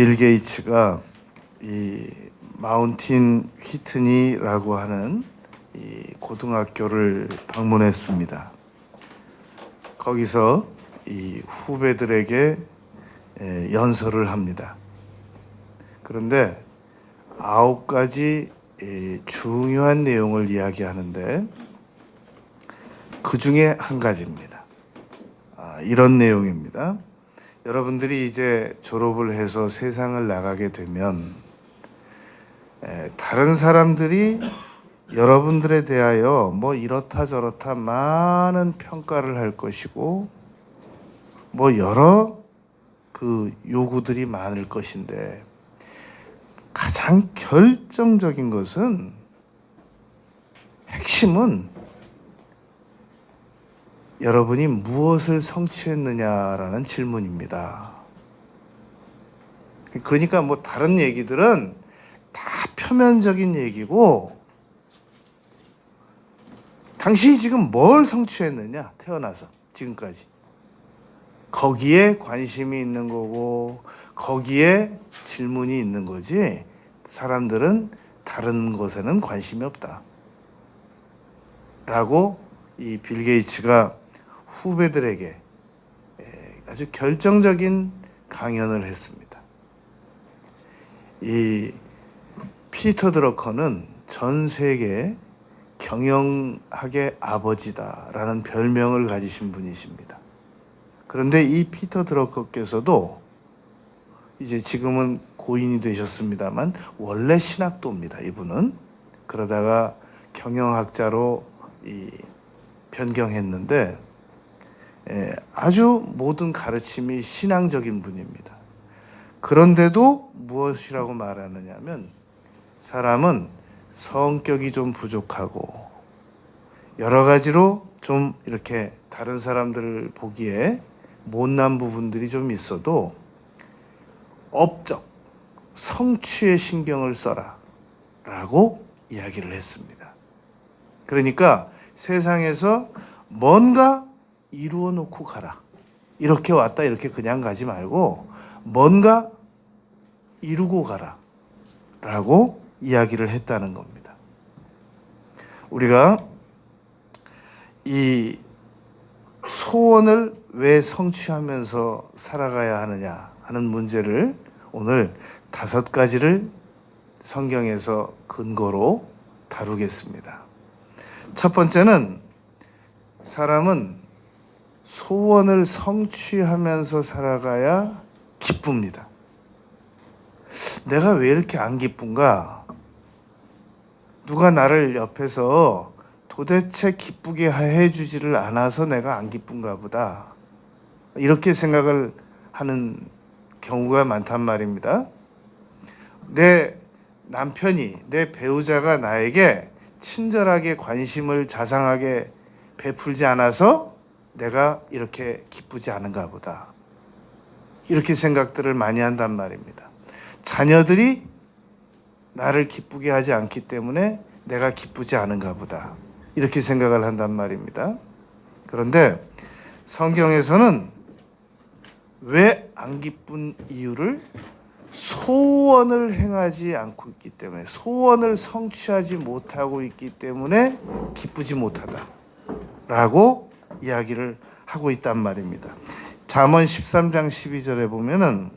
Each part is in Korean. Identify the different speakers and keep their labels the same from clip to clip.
Speaker 1: 빌 게이츠가 이 마운틴 휘트니라고 하는 이 고등학교를 방문했습니다. 거기서 이 후배들에게 연설을 합니다. 그런데 9가지 중요한 내용을 이야기하는데 그 중에 한 가지입니다. 이런 내용입니다. 여러분들이 이제 졸업을 해서 세상을 나가게 되면 다른 사람들이 여러분들에 대하여 뭐 이렇다 저렇다 많은 평가를 할 것이고 뭐 여러 그 요구들이 많을 것인데 가장 결정적인 것은 핵심은 여러분이 무엇을 성취했느냐라는 질문입니다. 그러니까 뭐 다른 얘기들은 다 표면적인 얘기고 당신이 지금 뭘 성취했느냐 태어나서 지금까지 거기에 관심이 있는 거고 거기에 질문이 있는 거지 사람들은 다른 것에는 관심이 없다 라고 이 빌 게이츠가 후배들에게 아주 결정적인 강연을 했습니다. 이 피터 드러커는 전 세계 경영학의 아버지다라는 별명을 가지신 분이십니다. 그런데 이 피터 드러커께서도 이제 지금은 고인이 되셨습니다만 원래 신학도입니다. 이분은 그러다가 경영학자로 변경했는데 아주 모든 가르침이 신앙적인 분입니다. 그런데도 무엇이라고 말하느냐면 사람은 성격이 좀 부족하고 여러 가지로 좀 이렇게 다른 사람들을 보기에 못난 부분들이 좀 있어도 업적, 성취에 신경을 써라 라고 이야기를 했습니다. 그러니까 세상에서 뭔가 이루어 놓고 가라. 이렇게 왔다 이렇게 그냥 가지 말고 뭔가 이루고 가라 라고 이야기를 했다는 겁니다. 우리가 이 소원을 왜 성취하면서 살아가야 하느냐 하는 문제를 오늘 5가지를 성경에서 근거로 다루겠습니다. 첫 번째는 사람은 소원을 성취하면서 살아가야 기쁩니다. 내가 왜 이렇게 안 기쁜가? 누가 나를 옆에서 도대체 기쁘게 해주지를 않아서 내가 안 기쁜가 보다. 이렇게 생각을 하는 경우가 많단 말입니다. 내 남편이, 내 배우자가 나에게 친절하게 관심을 자상하게 베풀지 않아서 내가 이렇게 기쁘지 않은가 보다. 이렇게 생각들을 많이 한단 말입니다. 자녀들이 나를 기쁘게 하지 않기 때문에 내가 기쁘지 않은가 보다. 이렇게 생각을 한단 말입니다. 그런데 성경에서는 왜 안 기쁜 이유를 소원을 행하지 않고 있기 때문에 소원을 성취하지 못하고 있기 때문에 기쁘지 못하다 라고 이야기를 하고 있단 말입니다. 잠언 13장 12절에 보면은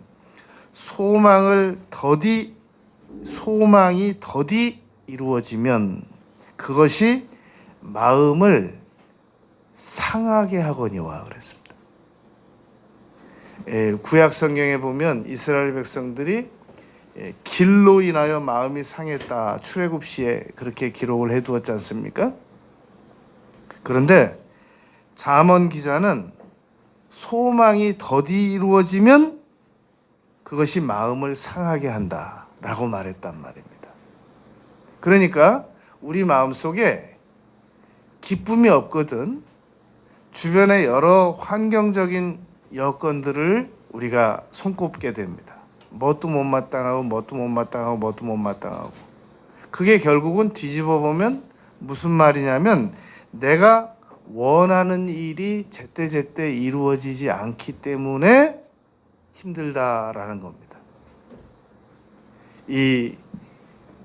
Speaker 1: 소망이 더디 이루어지면 그것이 마음을 상하게 하거니와 그랬습니다. 구약 성경에 보면 이스라엘 백성들이 길로 인하여 마음이 상했다. 출애굽시에 그렇게 기록을 해두었지 않습니까? 그런데 잠언 기자는 소망이 더디 이루어지면 그것이 마음을 상하게 한다라고 말했단 말입니다. 그러니까 우리 마음속에 기쁨이 없거든 주변의 여러 환경적인 여건들을 우리가 손꼽게 됩니다. 뭣도 못마땅하고 그게 결국은 뒤집어 보면 무슨 말이냐면 내가 원하는 일이 제때제때 이루어지지 않기 때문에 힘들다라는 겁니다. 이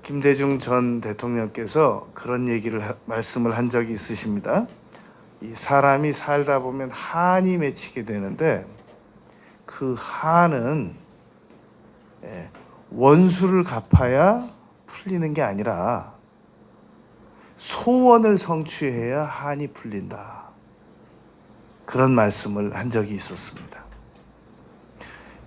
Speaker 1: 김대중 전 대통령께서 그런 말씀을 한 적이 있으십니다. 이 사람이 살다 보면 한이 맺히게 되는데 그 한은 원수를 갚아야 풀리는 게 아니라 소원을 성취해야 한이 풀린다. 그런 말씀을 한 적이 있었습니다.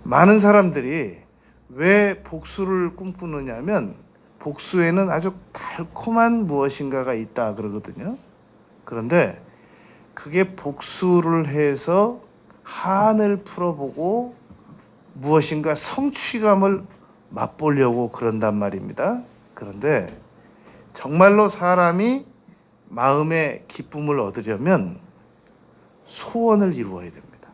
Speaker 1: 많은 사람들이 왜 복수를 꿈꾸느냐면 복수에는 아주 달콤한 무엇인가가 있다 그러거든요. 그런데 그게 복수를 해서 한을 풀어보고 무엇인가 성취감을 맛보려고 그런단 말입니다. 그런데 정말로 사람이 마음의 기쁨을 얻으려면 소원을 이루어야 됩니다.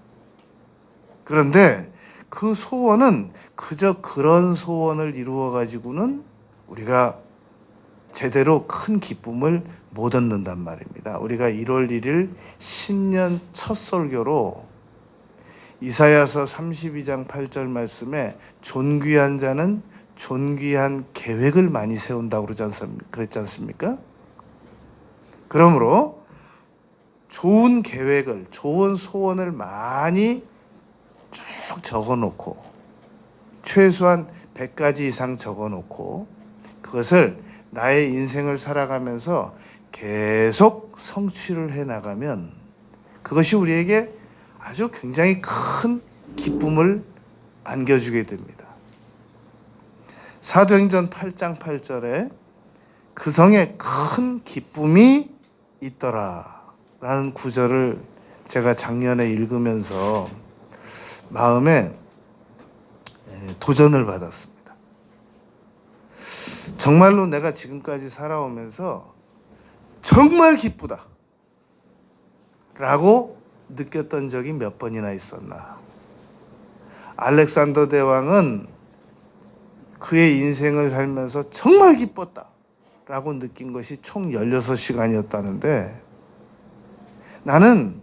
Speaker 1: 그런데 그 소원은 그저 그런 소원을 이루어 가지고는 우리가 제대로 큰 기쁨을 못 얻는단 말입니다. 우리가 1월 1일 신년 첫 설교로 이사야서 32장 8절 말씀에 존귀한 자는 존귀한 계획을 많이 세운다고 그랬지 않습니까? 그러므로 좋은 계획을, 좋은 소원을 많이 쭉 적어놓고 최소한 100가지 이상 적어놓고 그것을 나의 인생을 살아가면서 계속 성취를 해나가면 그것이 우리에게 아주 굉장히 큰 기쁨을 안겨주게 됩니다. 사도행전 8장 8절에 그 성에 큰 기쁨이 있더라 라는 구절을 제가 작년에 읽으면서 마음에 도전을 받았습니다. 정말로 내가 지금까지 살아오면서 정말 기쁘다 라고 느꼈던 적이 몇 번이나 있었나. 알렉산더 대왕은 그의 인생을 살면서 정말 기뻤다 라고 느낀 것이 총 16시간이었다는데 나는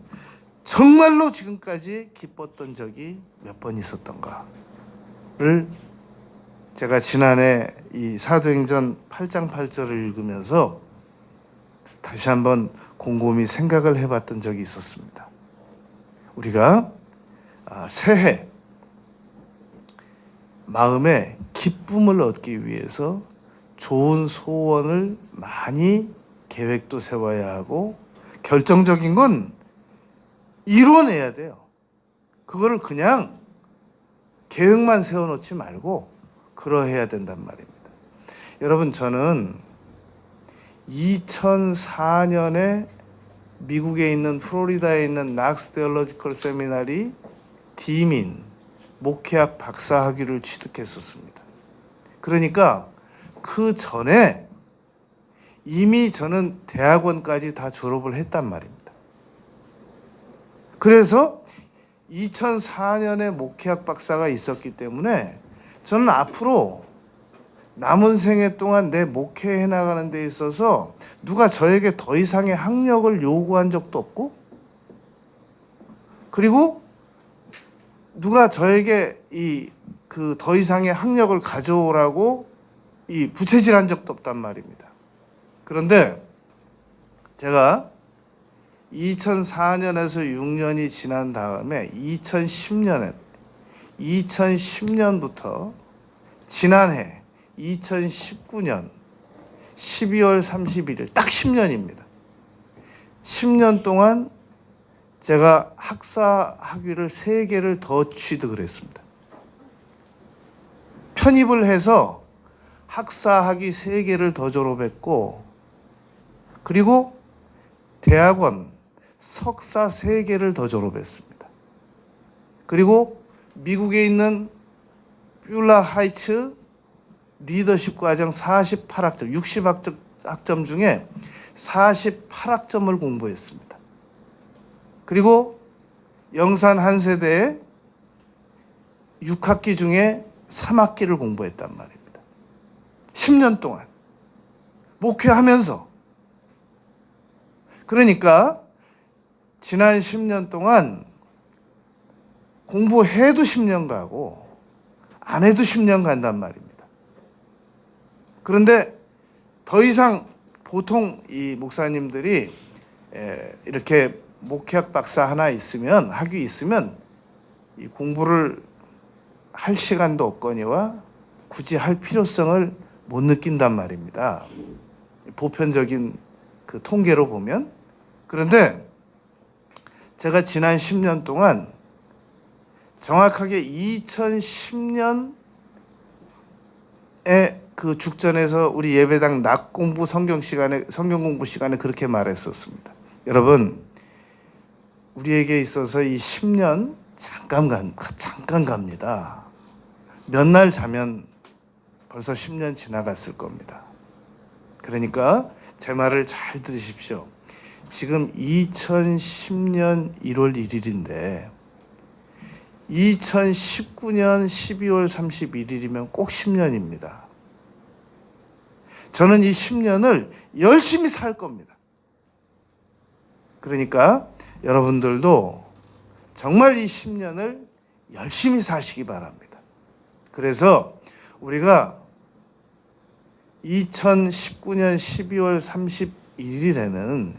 Speaker 1: 정말로 지금까지 기뻤던 적이 몇 번 있었던가를 제가 지난해 이 사도행전 8장 8절을 읽으면서 다시 한번 곰곰이 생각을 해봤던 적이 있었습니다. 우리가 새해 마음에 기쁨을 얻기 위해서 좋은 소원을 많이 계획도 세워야 하고 결정적인 건 이뤄내야 돼요. 그거를 그냥 계획만 세워놓지 말고 그러해야 된단 말입니다. 여러분, 저는 2004년에 미국에 있는 플로리다에 있는 낙스 데올로지컬 세미나리 디민 목회학 박사 학위를 취득했었습니다. 그러니까 그 전에 이미 저는 대학원까지 다 졸업을 했단 말입니다. 그래서 2004년에 목회학 박사가 있었기 때문에 저는 앞으로 남은 생애 동안 내 목회해 나가는 데 있어서 누가 저에게 더 이상의 학력을 요구한 적도 없고 그리고 누가 저에게 더 이상의 학력을 가져오라고 부채질한 적도 없단 말입니다. 그런데 제가 2004년에서 6년이 지난 다음에 2010년부터 지난해 2019년 12월 31일 딱 10년입니다. 10년 동안 제가 학사 학위를 3개를 더 취득을 했습니다. 편입을 해서 학사 학위 3개를 더 졸업했고 그리고 대학원 석사 3개를 더 졸업했습니다. 그리고 미국에 있는 뷰라 하이츠 리더십 과정 48학점, 60학점 중에 48학점을 공부했습니다. 그리고 영산 한세대에 6학기 중에 3학기를 공부했단 말입니다. 10년 동안 목회하면서. 그러니까 지난 10년 동안 공부해도 10년 가고 안 해도 10년 간단 말입니다. 그런데 더 이상 보통 이 목사님들이 이렇게 목회학 박사 하나 있으면, 학위 있으면 이 공부를 할 시간도 없거니와 굳이 할 필요성을 못 느낀단 말입니다. 보편적인 그 통계로 보면. 그런데 제가 지난 10년 동안 정확하게 2010년에 그 죽전에서 우리 예배당 낮 공부 성경 공부 시간에 그렇게 말했었습니다. 여러분, 우리에게 있어서 이 10년 잠깐 갑니다. 몇 날 자면 벌써 10년 지나갔을 겁니다. 그러니까 제 말을 잘 들으십시오. 지금 2010년 1월 1일인데 2019년 12월 31일이면 꼭 10년입니다. 저는 이 10년을 열심히 살 겁니다. 그러니까 여러분들도 정말 이 10년을 열심히 사시기 바랍니다. 그래서 우리가 2019년 12월 31일에는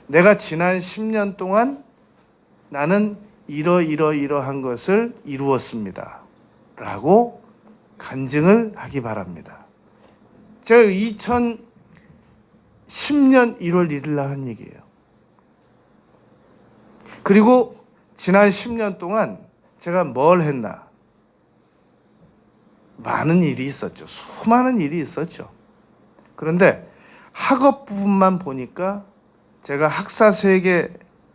Speaker 1: 내가 지난 10년 동안 나는 이러한 것을 이루었습니다. 라고 간증을 하기 바랍니다. 제가 2010년 1월 1일 날 한 얘기예요. 그리고 지난 10년 동안 제가 뭘 했나? 많은 일이 있었죠. 수많은 일이 있었죠. 그런데 학업 부분만 보니까 제가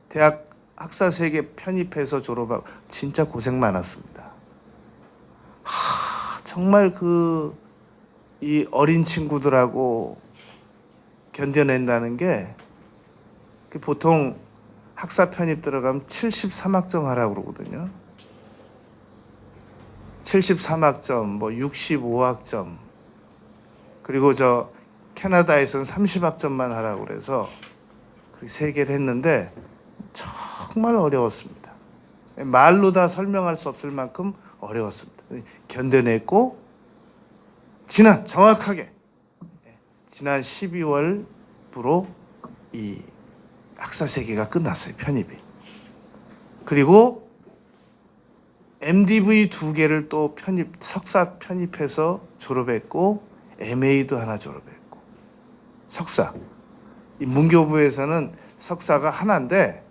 Speaker 1: 대학 학사세계 편입해서 졸업하고 진짜 고생 많았습니다. 정말 이 어린 친구들하고 견뎌낸다는 게 보통 학사 편입 들어가면 73학점 하라고 그러거든요. 73학점, 65학점. 그리고 저 캐나다에서는 30학점만 하라고 그래서 그렇게 3개를 했는데 정말 어려웠습니다. 말로 다 설명할 수 없을 만큼 어려웠습니다. 견뎌냈고 정확하게 지난 12월부로 이 학사세계가 끝났어요. 편입이. 그리고 MDV 2개를 또 석사 편입해서 졸업했고 MA도 하나 졸업했고 석사. 이 문교부에서는 석사가 하나인데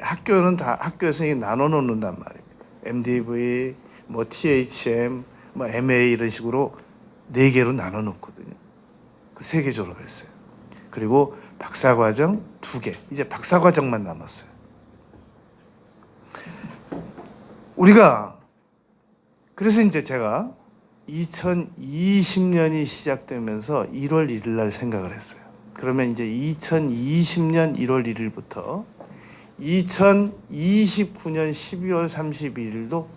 Speaker 1: 학교에서 나눠 놓는단 말입니다. MDV, THM, MA 이런 식으로 4개로 나눠 놓거든요. 그 3개 졸업했어요. 그리고 박사과정 2개. 이제 박사과정만 남았어요. 그래서 이제 제가 2020년이 시작되면서 1월 1일 날 생각을 했어요. 그러면 이제 2020년 1월 1일부터 2029년 12월 31일도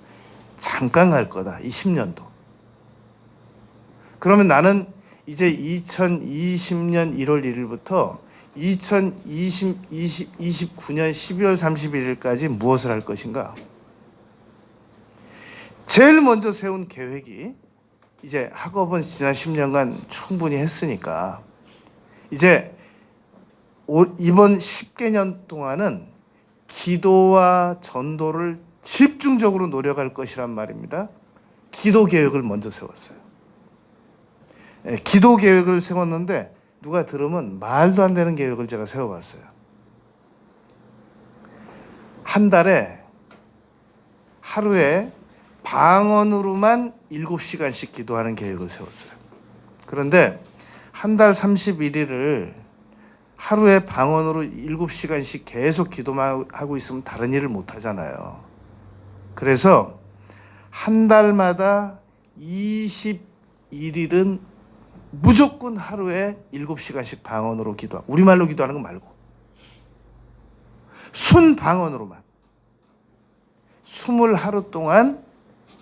Speaker 1: 잠깐 갈 거다. 이 10년도. 그러면 나는 이제 2020년 1월 1일부터 2029년 12월 31일까지 무엇을 할 것인가? 제일 먼저 세운 계획이 이제 학업은 지난 10년간 충분히 했으니까 이제 이번 10개년 동안은 기도와 전도를 집중적으로 노력할 것이란 말입니다. 기도 계획을 먼저 세웠어요. 기도 계획을 세웠는데 누가 들으면 말도 안 되는 계획을 제가 세워봤어요. 한 달에 하루에 방언으로만 7시간씩 기도하는 계획을 세웠어요. 그런데 한 달 31일을 하루에 방언으로 7시간씩 계속 기도만 하고 있으면 다른 일을 못 하잖아요. 그래서 한 달마다 21일은 무조건 하루에 7시간씩 방언으로 기도하고, 우리말로 기도하는 거 말고 순 방언으로만 20하루 동안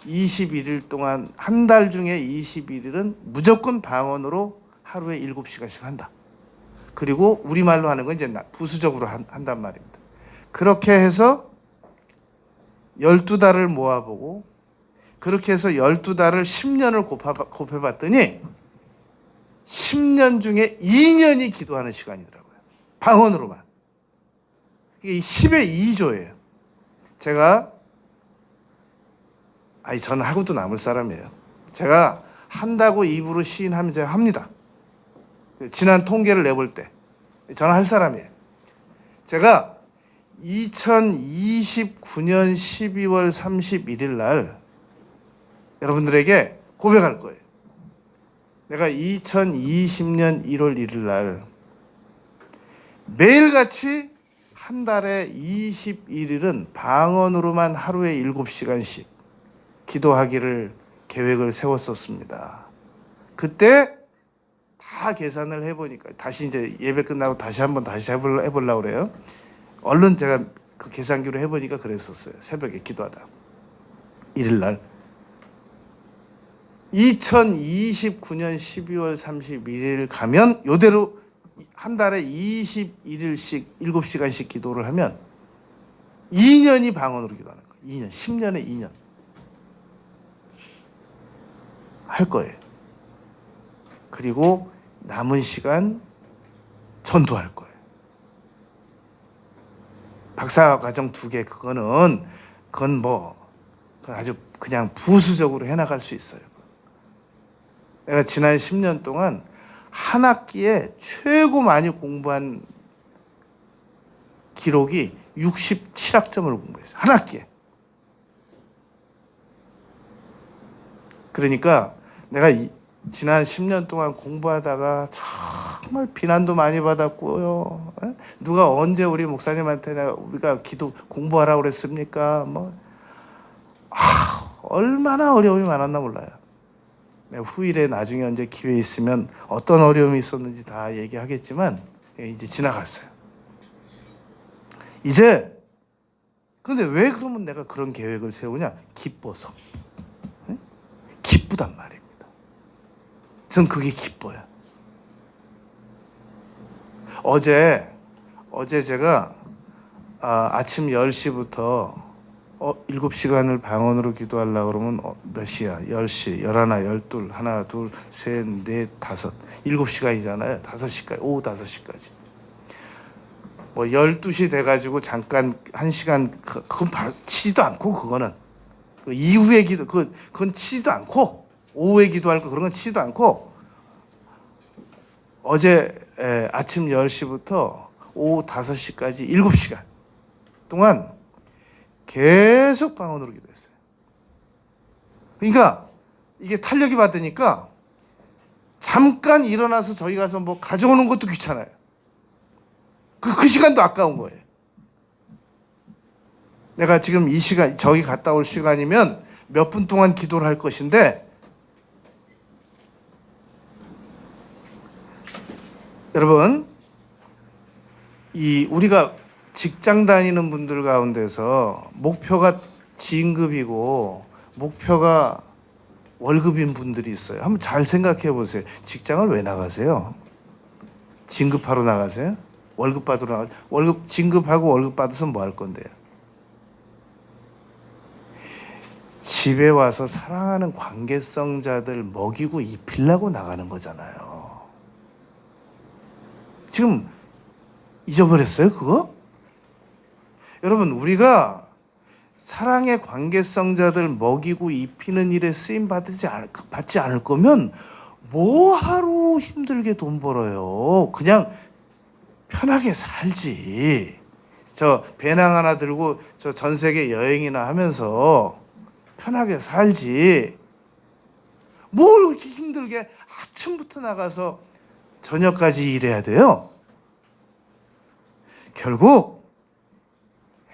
Speaker 1: 21일 동안 한 달 중에 21일은 무조건 방언으로 하루에 7시간씩 한다. 그리고 우리말로 하는 건 이제 부수적으로 한단 말입니다. 그렇게 해서 12달을 모아보고 그렇게 해서 12달을 10년을 곱해봤더니 10년 중에 2년이 기도하는 시간이더라고요. 방언으로만. 이게 10의 2조예요. 제가 저는 하고도 남을 사람이에요. 제가 한다고 입으로 시인하면 제가 합니다. 지난 통계를 내볼 때 저는 할 사람이에요. 제가 2029년 12월 31일 날 여러분들에게 고백할 거예요. 내가 2020년 1월 1일 날 매일같이 한 달에 21일은 방언으로만 하루에 7시간씩 기도하기를 계획을 세웠었습니다. 그때 다 계산을 해보니까 다시 이제 예배 끝나고 다시 해보려고 그래요. 얼른 제가 그 계산기로 해보니까 그랬었어요. 새벽에 기도하다 1일 날 2029년 12월 31일 가면 요대로 한 달에 21일씩 7시간씩 기도를 하면 2년이 방언으로 기도하는 거예요. 2년, 10년에 2년 할 거예요. 그리고 남은 시간 전도할 거예요. 박사과정 2개 그건 아주 그냥 부수적으로 해나갈 수 있어요. 내가 지난 10년 동안 한 학기에 최고 많이 공부한 기록이 67학점을 공부했어요. 한 학기에. 그러니까 내가 지난 10년 동안 공부하다가 정말 비난도 많이 받았고요. 누가 언제 우리 목사님한테 우리가 공부하라고 그랬습니까? 얼마나 어려움이 많았나 몰라요. 후일에 나중에 언제 기회 있으면 어떤 어려움이 있었는지 다 얘기하겠지만 이제 지나갔어요. 그런데 왜 그러면 내가 그런 계획을 세우냐? 기뻐서. 기쁘단 말입니다. 전 그게 기뻐요. 어제 제가 아침 10시부터 7시간을 방언으로 기도하려고 그러면 몇 시야? 10시, 11, 12, 하나, 둘, 셋, 넷, 다섯 7시간이잖아요. 5시까지, 오후 5시까지. 12시 돼가지고 잠깐 1시간, 그건 치지도 않고, 그거는. 그 이후에 그건 치지도 않고, 오후에 기도할 거 그런 건 치지도 않고, 어제 아침 10시부터 오후 5시까지 7시간 동안 계속 방언으로 기도했어요. 그러니까 이게 탄력이 받으니까 잠깐 일어나서 저기 가서 가져오는 것도 귀찮아요. 그 시간도 아까운 거예요. 내가 지금 이 시간, 저기 갔다 올 시간이면 몇 분 동안 기도를 할 것인데, 여러분, 우리가 직장 다니는 분들 가운데서 목표가 진급이고 목표가 월급인 분들이 있어요. 한번 잘 생각해 보세요. 직장을 왜 나가세요? 진급하러 나가세요? 월급 받으러 나가세요? 진급하고 월급 받아서 뭐 할 건데요? 집에 와서 사랑하는 관계성자들 먹이고 입히려고 나가는 거잖아요. 지금 잊어버렸어요, 그거? 여러분, 우리가 사랑의 관계성자들 먹이고 입히는 일에 쓰임 받지 않을 거면 뭐하러 힘들게 돈 벌어요? 그냥 편하게 살지. 저 배낭 하나 들고 저 전 세계 여행이나 하면서 편하게 살지. 뭘 그렇게 힘들게 아침부터 나가서 저녁까지 일해야 돼요? 결국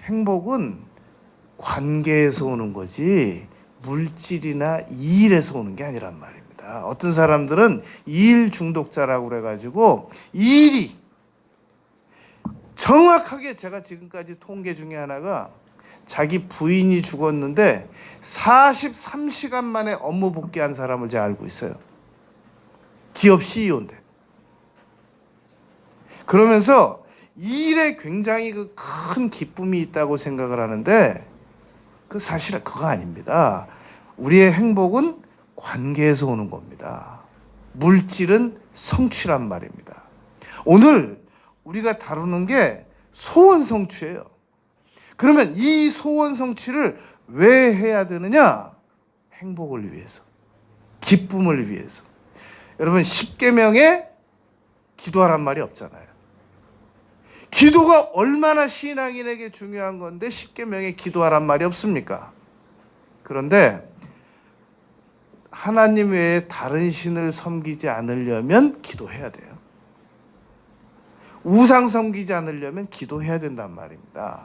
Speaker 1: 행복은 관계에서 오는 거지 물질이나 일에서 오는 게 아니란 말입니다. 어떤 사람들은 일 중독자라고 그래가지고 일이 정확하게, 제가 지금까지 통계 중에 하나가 자기 부인이 죽었는데 43시간 만에 업무 복귀한 사람을 제가 알고 있어요. 기업 CEO인데. 그러면서 일에 굉장히 큰 기쁨이 있다고 생각을 하는데 사실은 그거 아닙니다. 우리의 행복은 관계에서 오는 겁니다. 물질은 성취란 말입니다. 오늘 우리가 다루는 게 소원 성취예요. 그러면 이 소원 성취를 왜 해야 되느냐? 행복을 위해서, 기쁨을 위해서. 여러분, 십계명에 기도하란 말이 없잖아요. 기도가 얼마나 신앙인에게 중요한 건데 십계명에 기도하란 말이 없습니까? 그런데 하나님 외에 다른 신을 섬기지 않으려면 기도해야 돼요. 우상 섬기지 않으려면 기도해야 된단 말입니다.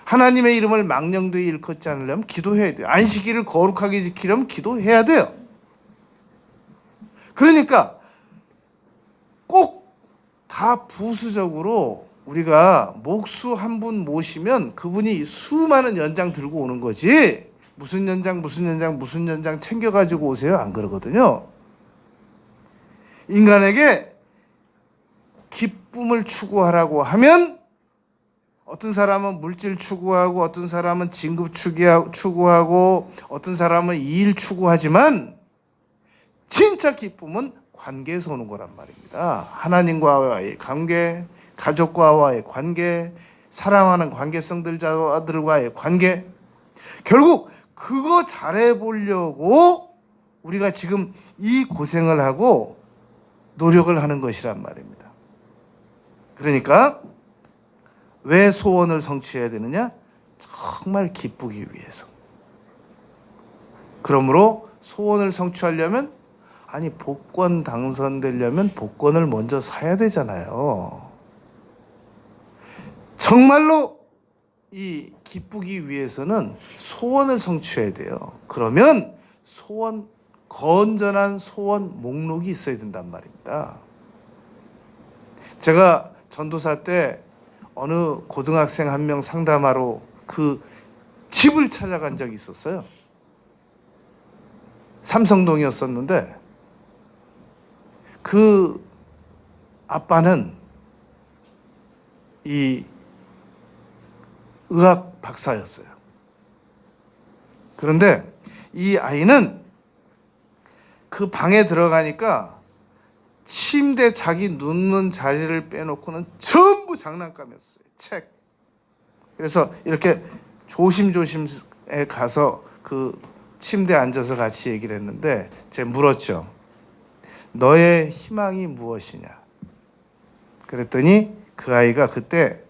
Speaker 1: 하나님의 이름을 망령되이 일컫지 않으려면 기도해야 돼요. 안식일을 거룩하게 지키려면 기도해야 돼요. 그러니까 꼭 다 부수적으로 우리가 목수 한 분 모시면 그분이 수많은 연장 들고 오는 거지, 무슨 연장 챙겨가지고 오세요, 안 그러거든요. 인간에게 기쁨을 추구하라고 하면 어떤 사람은 물질 추구하고, 어떤 사람은 진급 추구하고, 어떤 사람은 일 추구하지만 진짜 기쁨은 관계에서 오는 거란 말입니다. 하나님과의 관계, 가족과의 관계, 사랑하는 관계성들과의 관계. 결국 그거 잘해보려고 우리가 지금 이 고생을 하고 노력을 하는 것이란 말입니다. 그러니까 왜 소원을 성취해야 되느냐? 정말 기쁘기 위해서. 그러므로 소원을 성취하려면, 아니 복권 당선되려면 복권을 먼저 사야 되잖아요. 정말로 이 기쁘기 위해서는 소원을 성취해야 돼요. 그러면 건전한 소원 목록이 있어야 된단 말입니다. 제가 전도사 때 어느 고등학생 한 명 상담하러 그 집을 찾아간 적이 있었어요. 삼성동이었었는데 그 아빠는 이 의학 박사였어요. 그런데 이 아이는 그 방에 들어가니까 침대 자기 눕는 자리를 빼놓고는 전부 장난감이었어요. 책. 그래서 이렇게 조심조심 가서 그 침대에 앉아서 같이 얘기를 했는데 제가 물었죠. 너의 희망이 무엇이냐? 그랬더니 그 아이가 그때,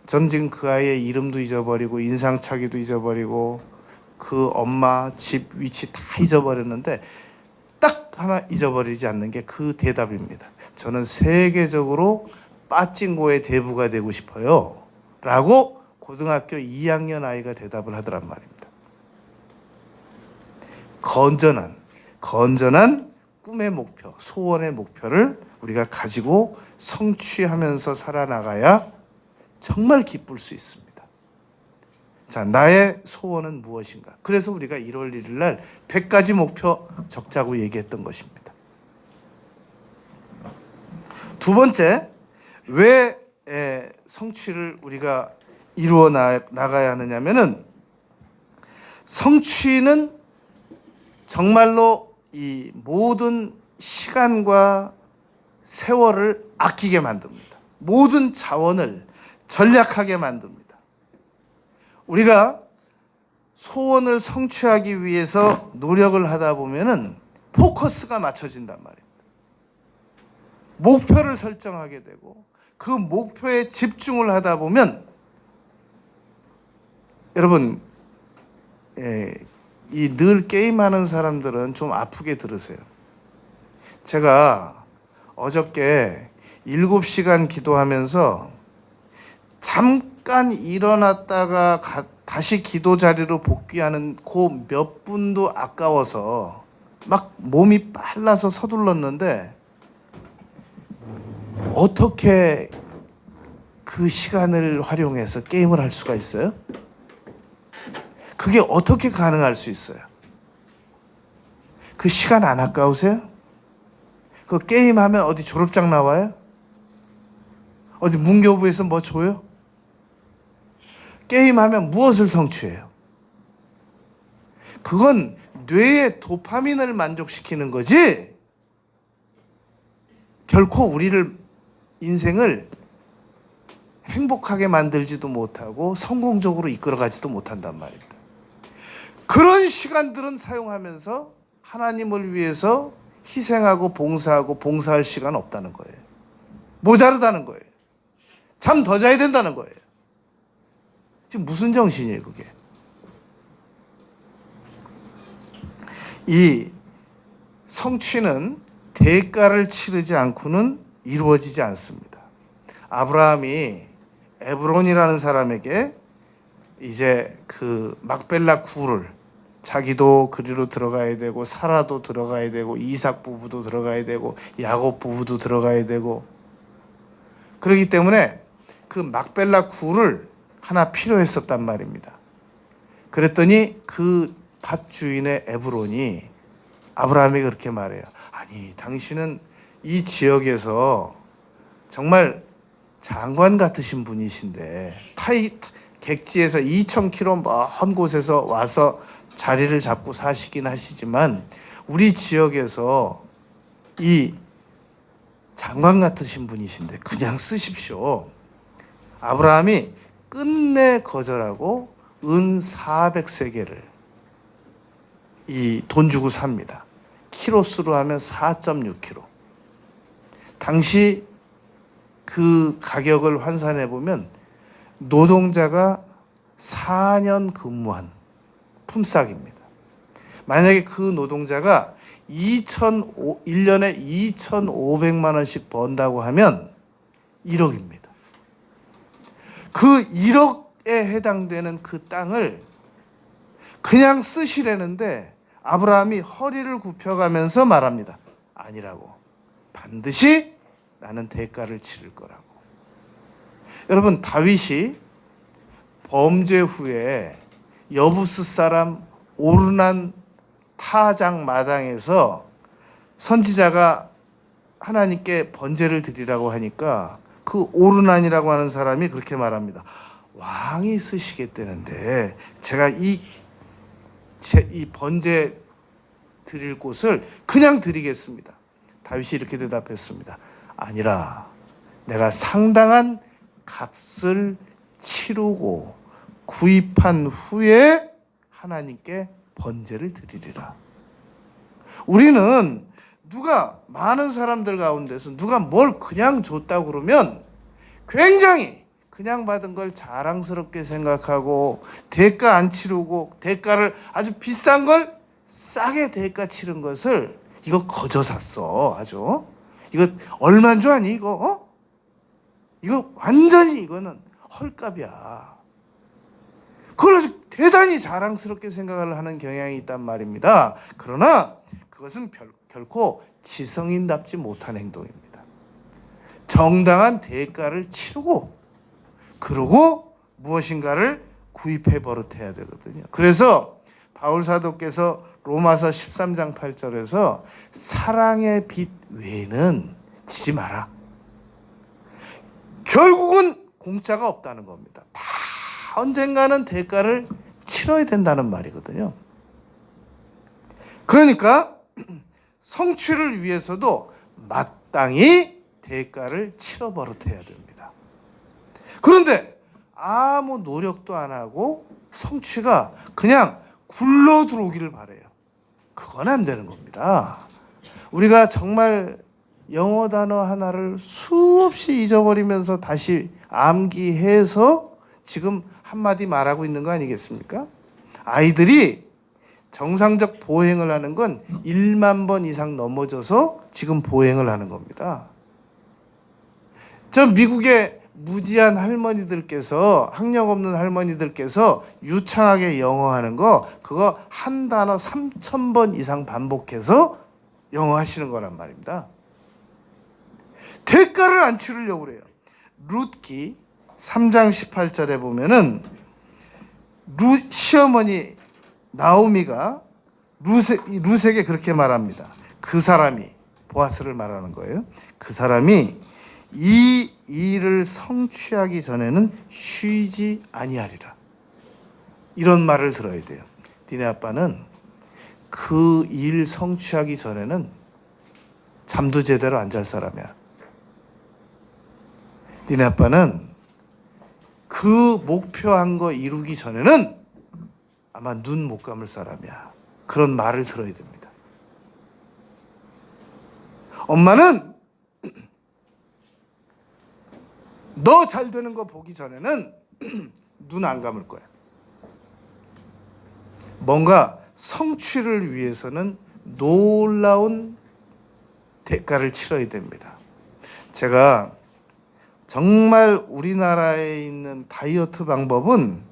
Speaker 1: 전 지금 그 아이의 이름도 잊어버리고 인상착의도 잊어버리고 그 엄마 집 위치 다 잊어버렸는데 딱 하나 잊어버리지 않는 게 그 대답입니다. 저는 세계적으로 빠찡고의 대부가 되고 싶어요 라고 고등학교 2학년 아이가 대답을 하더란 말입니다. 건전한 꿈의 목표, 소원의 목표를 우리가 가지고 성취하면서 살아나가야 정말 기쁠 수 있습니다. 자, 나의 소원은 무엇인가? 그래서 우리가 1월 1일 날 100가지 목표 적자고 얘기했던 것입니다. 두 번째, 왜 성취를 우리가 이루어 나가야 하느냐면은, 성취는 정말로 이 모든 시간과 세월을 아끼게 만듭니다. 모든 자원을 전략하게 만듭니다. 우리가 소원을 성취하기 위해서 노력을 하다 보면은 포커스가 맞춰진단 말입니다. 목표를 설정하게 되고 그 목표에 집중을 하다 보면, 여러분, 이 늘 게임하는 사람들은 좀 아프게 들으세요. 제가 어저께 7시간 기도하면서 잠깐 일어났다가 다시 기도 자리로 복귀하는 그 몇 분도 아까워서 막 몸이 빨라서 서둘렀는데, 어떻게 그 시간을 활용해서 게임을 할 수가 있어요? 그게 어떻게 가능할 수 있어요? 그 시간 안 아까우세요? 그 게임하면 어디 졸업장 나와요? 어디 문교부에서 뭐 줘요? 게임하면 무엇을 성취해요? 그건 뇌의 도파민을 만족시키는 거지 결코 우리를 인생을 행복하게 만들지도 못하고 성공적으로 이끌어가지도 못한단 말입니다. 그런 시간들은 사용하면서 하나님을 위해서 희생하고 봉사할 시간 없다는 거예요. 모자르다는 거예요. 잠 더 자야 된다는 거예요. 지금 무슨 정신이에요, 그게? 이 성취는 대가를 치르지 않고는 이루어지지 않습니다. 아브라함이 에브론이라는 사람에게 이제 그 막벨라 굴을, 자기도 그리로 들어가야 되고 사라도 들어가야 되고 이삭 부부도 들어가야 되고 야곱 부부도 들어가야 되고, 그렇기 때문에 그 막벨라 굴을 하나 필요했었단 말입니다. 그랬더니 그 밭 주인의 에브론이 아브라함에게 그렇게 말해요. 아니, 당신은 이 지역에서 정말 장관 같으신 분이신데 객지에서 2,000km 먼 곳에서 와서 자리를 잡고 사시긴 하시지만 우리 지역에서 이 장관 같으신 분이신데 그냥 쓰십시오. 아브라함이 끝내 거절하고 은 400세겔을 이 돈 주고 삽니다. 키로수로 하면 4.6kg. 당시 그 가격을 환산해 보면 노동자가 4년 근무한 품삯입니다. 만약에 그 노동자가 1년에 2,500만 원씩 번다고 하면 1억입니다. 그 1억에 해당되는 그 땅을 그냥 쓰시려는데 아브라함이 허리를 굽혀가면서 말합니다. 아니라고. 반드시 나는 대가를 치를 거라고. 여러분, 다윗이 범죄 후에 여부스 사람 오르난 타작 마당에서 선지자가 하나님께 번제를 드리라고 하니까 그 오르난이라고 하는 사람이 그렇게 말합니다. 왕이 쓰시겠다는데 제가 이 번제 드릴 곳을 그냥 드리겠습니다. 다윗이 이렇게 대답했습니다. 아니라 내가 상당한 값을 치르고 구입한 후에 하나님께 번제를 드리리라. 우리는 많은 사람들 가운데서 누가 뭘 그냥 줬다고 그러면 굉장히 그냥 받은 걸 자랑스럽게 생각하고 대가 안 치르고 대가를 아주 비싼 걸 싸게 대가 치른 것을 이거 거저 샀어. 아주 이거 얼마인 줄 아니 이거? 이거 완전히 이거는 헐값이야. 그걸 아주 대단히 자랑스럽게 생각을 하는 경향이 있단 말입니다. 그러나 그것은 결코 지성인답지 못한 행동입니다. 정당한 대가를 치르고 그러고 무엇인가를 구입해 버릇해야 되거든요. 그래서 바울 사도께서 로마서 13장 8절에서 사랑의 빚 외에는 지지 마라. 결국은 공짜가 없다는 겁니다. 다 언젠가는 대가를 치러야 된다는 말이거든요. 그러니까 성취를 위해서도 마땅히 대가를 치러 버릇해야 됩니다. 그런데 아무 노력도 안 하고 성취가 그냥 굴러 들어오기를 바래요. 그건 안 되는 겁니다. 우리가 정말 영어 단어 하나를 수없이 잊어버리면서 다시 암기해서 지금 한마디 말하고 있는 거 아니겠습니까? 아이들이 정상적 보행을 하는 건 1만 번 이상 넘어져서 지금 보행을 하는 겁니다. 저 미국의 무지한 할머니들께서, 학력 없는 할머니들께서 유창하게 영어하는 거, 그거 한 단어 3,000번 이상 반복해서 영어 하시는 거란 말입니다. 대가를 안 치르려고 그래요. 룻기 3장 18절에 보면은 시어머니 나오미가 룻에게 그렇게 말합니다. 그 사람이, 보아스를 말하는 거예요. 그 사람이 이 일을 성취하기 전에는 쉬지 아니하리라. 이런 말을 들어야 돼요. 니네 아빠는 그 일 성취하기 전에는 잠도 제대로 안 잘 사람이야. 니네 아빠는 그 목표한 거 이루기 전에는 아마 눈 못 감을 사람이야. 그런 말을 들어야 됩니다. 엄마는 너 잘 되는 거 보기 전에는 눈 안 감을 거야. 뭔가 성취를 위해서는 놀라운 대가를 치러야 됩니다. 제가 정말 우리나라에 있는 다이어트 방법은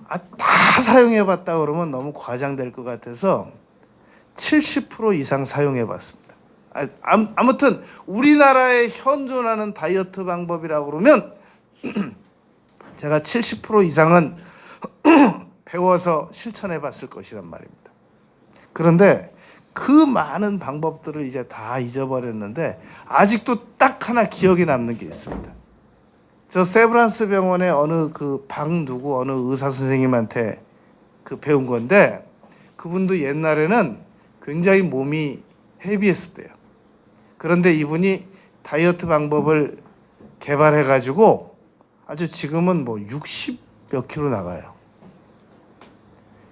Speaker 1: 다 사용해봤다 그러면 너무 과장될 것 같아서 70% 이상 사용해봤습니다. 아무튼 우리나라에 현존하는 다이어트 방법이라고 그러면 제가 70% 이상은 배워서 실천해봤을 것이란 말입니다. 그런데 그 많은 방법들을 이제 다 잊어버렸는데 아직도 딱 하나 기억에 남는 게 있습니다. 저 세브란스 병원의 어느 그 누구 어느 의사 선생님한테 그 배운 건데 그분도 옛날에는 굉장히 몸이 헤비했었대요. 그런데 이분이 다이어트 방법을 개발해가지고 아주 지금은 뭐 60 몇 킬로 나가요.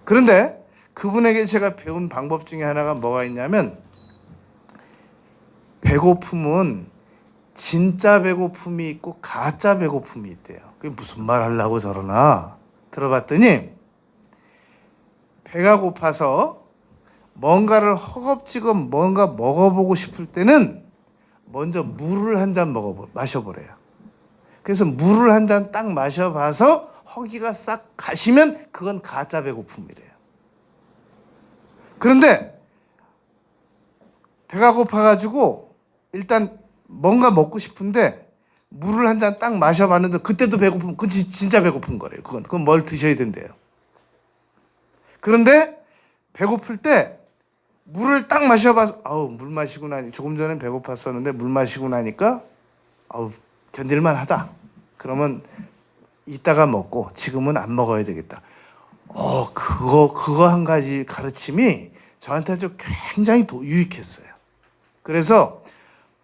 Speaker 1: 그런데 그분에게 제가 배운 방법 중에 하나가 뭐가 있냐면 배고픔은 진짜 배고픔이 있고 가짜 배고픔이 있대요. 그게 무슨 말 하려고 저러나 들어봤더니 배가 고파서 뭔가를 허겁지겁 뭔가 먹어보고 싶을 때는 먼저 물을 한 잔 마셔보래요. 그래서 물을 한 잔 딱 마셔봐서 허기가 싹 가시면 그건 가짜 배고픔이래요. 그런데 배가 고파가지고 일단 뭔가 먹고 싶은데 물을 한 잔 딱 마셔봤는데 그때도 배고프면 그건 진짜 배고픈 거래요. 그건 뭘 드셔야 된대요. 그런데 배고플 때 물을 딱 마셔봐서 물 마시고 나니 조금 전엔 배고팠었는데 물 마시고 나니까 견딜만 하다. 그러면 이따가 먹고 지금은 안 먹어야 되겠다. 그거 한 가지 가르침이 저한테 아주 굉장히 유익했어요. 그래서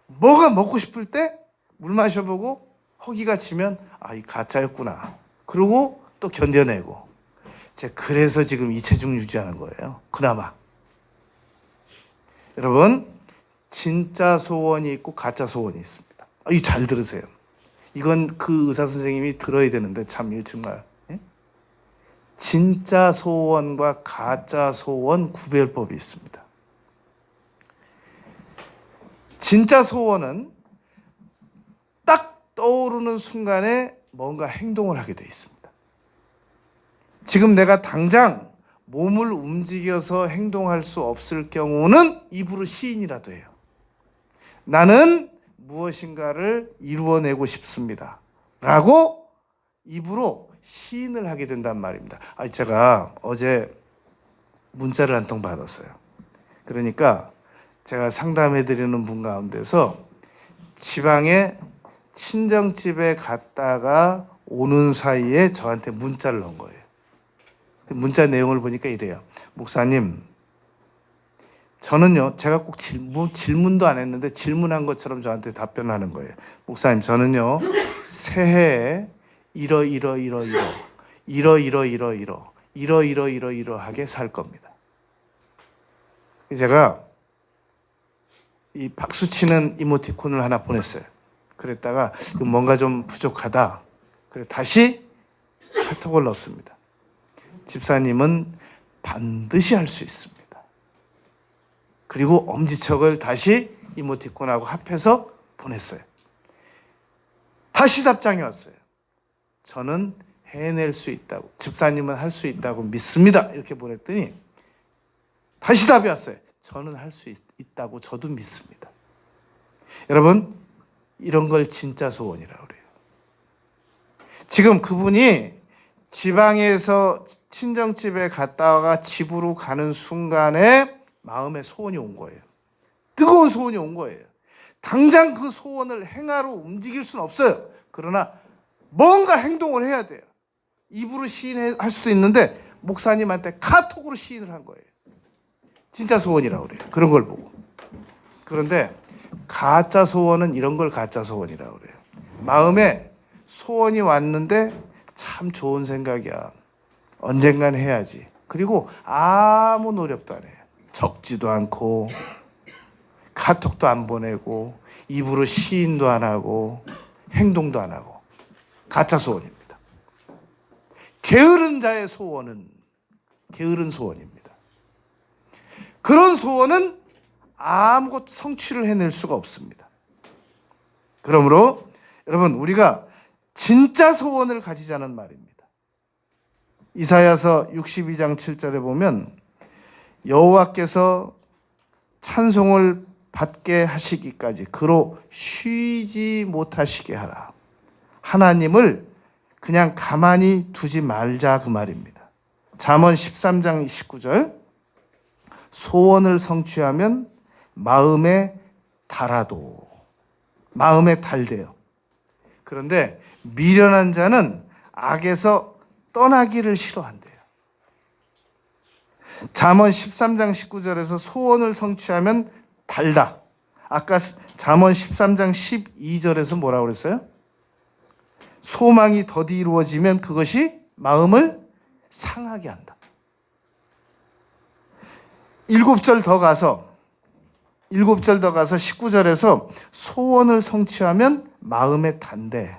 Speaker 1: 뭐가 먹고 싶을 때 물 마셔보고 허기가 지면 이 가짜였구나. 그러고 또 견뎌내고. 그래서 지금 이 체중 유지하는 거예요. 그나마. 여러분, 진짜 소원이 있고 가짜 소원이 있습니다. 잘 들으세요. 이건 그 의사 선생님이 들어야 되는데 참 정말. 진짜 소원과 가짜 소원 구별법이 있습니다. 진짜 소원은 딱 떠오르는 순간에 뭔가 행동을 하게 돼 있습니다. 지금 내가 당장 몸을 움직여서 행동할 수 없을 경우는 입으로 시인이라도 해요. 나는 무엇인가를 이루어내고 싶습니다. 라고 입으로 시인을 하게 된단 말입니다. 제가 어제 문자를 한 통 받았어요. 그러니까 제가 상담해드리는 분 가운데서 지방에 친정집에 갔다가 오는 사이에 저한테 문자를 넣은 거예요. 문자 내용을 보니까 이래요. 목사님, 저는요, 제가 꼭 질문도 안 했는데 질문한 것처럼 저한테 답변하는 거예요. 목사님, 저는요, 새해에 이러하게 살 겁니다. 제가 이 박수치는 이모티콘을 하나 보냈어요. 그랬다가 뭔가 좀 부족하다. 그래 다시 카톡을 넣었습니다. 집사님은 반드시 할 수 있습니다. 그리고 엄지척을 다시 이모티콘하고 합해서 보냈어요. 다시 답장이 왔어요. 저는 해낼 수 있다고, 집사님은 할 수 있다고 믿습니다. 이렇게 보냈더니 다시 답이 왔어요. 저는 할 수 있다고 저도 믿습니다. 여러분, 이런 걸 진짜 소원이라고 그래요. 지금 그분이 지방에서 친정집에 갔다가 집으로 가는 순간에 마음에 소원이 온 거예요. 뜨거운 소원이 온 거예요. 당장 그 소원을 행하러 움직일 수는 없어요. 그러나 뭔가 행동을 해야 돼요. 입으로 시인할 수도 있는데 목사님한테 카톡으로 시인을 한 거예요. 진짜 소원이라고 그래요. 그런 걸 보고. 그런데 가짜 소원은 이런 걸 가짜 소원이라고 그래요. 마음에 소원이 왔는데 참 좋은 생각이야. 언젠간 해야지. 그리고 아무 노력도 안 해. 적지도 않고 카톡도 안 보내고 입으로 시인도 안 하고 행동도 안 하고 가짜 소원입니다. 게으른 자의 소원은 게으른 소원입니다. 그런 소원은 아무것도 성취를 해낼 수가 없습니다. 그러므로 여러분, 우리가 진짜 소원을 가지자는 말입니다. 이사야서 62장 7절에 보면 여호와께서 찬송을 받게 하시기까지 그로 쉬지 못하시게 하라. 하나님을 그냥 가만히 두지 말자, 그 말입니다. 잠언 13장 19절, 소원을 성취하면 마음에 달아도, 마음에 달대요. 그런데 미련한 자는 악에서 떠나기를 싫어한대요. 잠언 13장 19절에서 소원을 성취하면 달다. 아까 잠언 13장 12절에서 뭐라고 그랬어요? 소망이 더디 이루어지면 그것이 마음을 상하게 한다. 7절 더 가서 19절에서 소원을 성취하면 마음에 단대.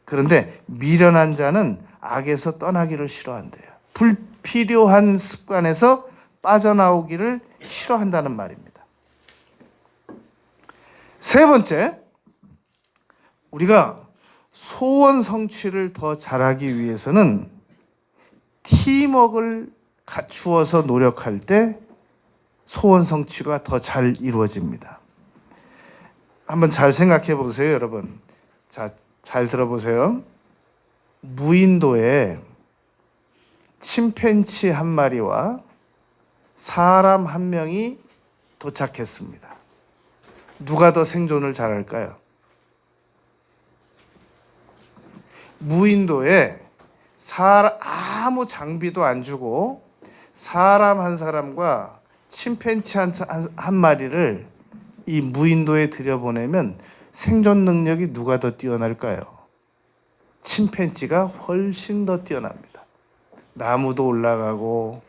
Speaker 1: 그런데 미련한 자는 악에서 떠나기를 싫어한대요. 불필요한 습관에서 빠져나오기를 싫어한다는 말입니다. 세 번째, 우리가 소원 성취를 더 잘하기 위해서는 팀워크를 갖추어서 노력할 때 소원 성취가 더 잘 이루어집니다. 한번 잘 생각해 보세요, 여러분. 자, 잘 들어보세요. 무인도에 침팬치 한 마리와 사람 한 명이 도착했습니다. 누가 더 생존을 잘할까요? 무인도에 아무 장비도 안 주고 사람 한 사람과 침팬치 한 마리를 이 무인도에 들여보내면 생존 능력이 누가 더 뛰어날까요? 침팬지가 훨씬 더 뛰어납니다. 나무도 올라가고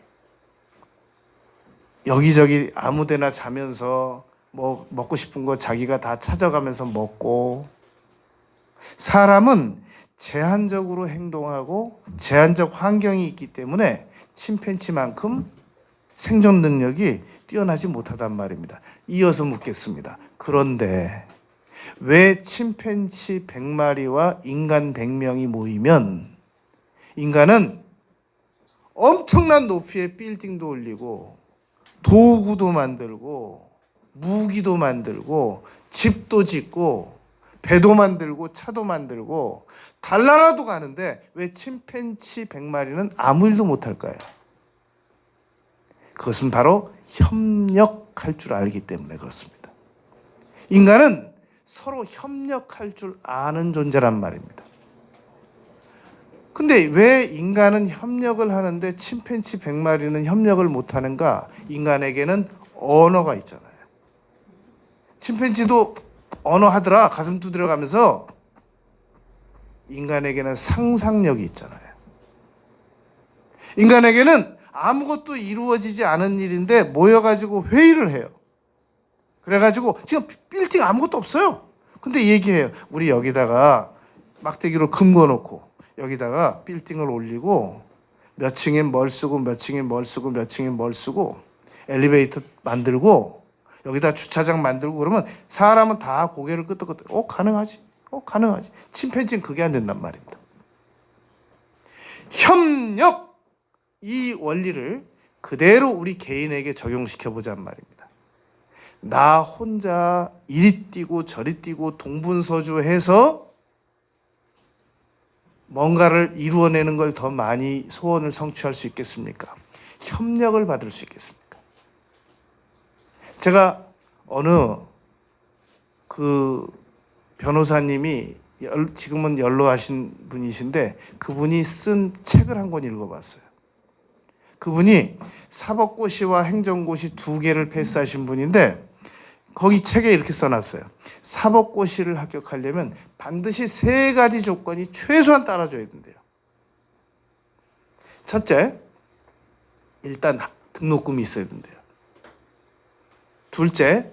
Speaker 1: 여기저기 아무데나 자면서 뭐 먹고 싶은 거 자기가 다 찾아가면서 먹고, 사람은 제한적으로 행동하고 제한적 환경이 있기 때문에 침팬지만큼 생존 능력이 뛰어나지 못하단 말입니다. 이어서 묻겠습니다. 그런데 왜 침팬지 100마리와 인간 100명이 모이면 인간은 엄청난 높이의 빌딩도 올리고 도구도 만들고 무기도 만들고 집도 짓고 배도 만들고 차도 만들고 달나라도 가는데 왜 침팬지 100마리는 아무 일도 못할까요? 그것은 바로 협력할 줄 알기 때문에 그렇습니다. 인간은 서로 협력할 줄 아는 존재란 말입니다. 근데 왜 인간은 협력을 하는데 침팬지 100마리는 협력을 못하는가? 인간에게는 언어가 있잖아요. 침팬지도 언어하더라, 가슴 두드려가면서. 인간에게는 상상력이 있잖아요. 인간에게는 아무것도 이루어지지 않은 일인데 모여가지고 회의를 해요. 그래가지고 지금 빌딩 아무것도 없어요. 근데 얘기해요. 우리 여기다가 막대기로 금 거놓고 여기다가 빌딩을 올리고 몇 층에 뭘 쓰고 몇 층에 뭘 쓰고 몇 층에 뭘 쓰고 엘리베이터 만들고 여기다 주차장 만들고 그러면 사람은 다 고개를 끄덕끄덕 가능하지? 가능하지. 침팬지는 그게 안 된단 말입니다. 협력, 이 원리를 그대로 우리 개인에게 적용시켜보자는 말입니다. 나 혼자 이리 뛰고 저리 뛰고 동분서주해서 뭔가를 이루어내는 걸 더 많이 소원을 성취할 수 있겠습니까? 협력을 받을 수 있겠습니까? 제가 어느 그 변호사님이 지금은 연로하신 분이신데 그분이 쓴 책을 한 권 읽어봤어요. 그분이 사법고시와 행정고시 2개를 패스하신 분인데 거기 책에 이렇게 써놨어요. 사법고시를 합격하려면 반드시 3가지 조건이 최소한 따라줘야 된대요. 첫째, 일단 등록금이 있어야 된대요. 둘째,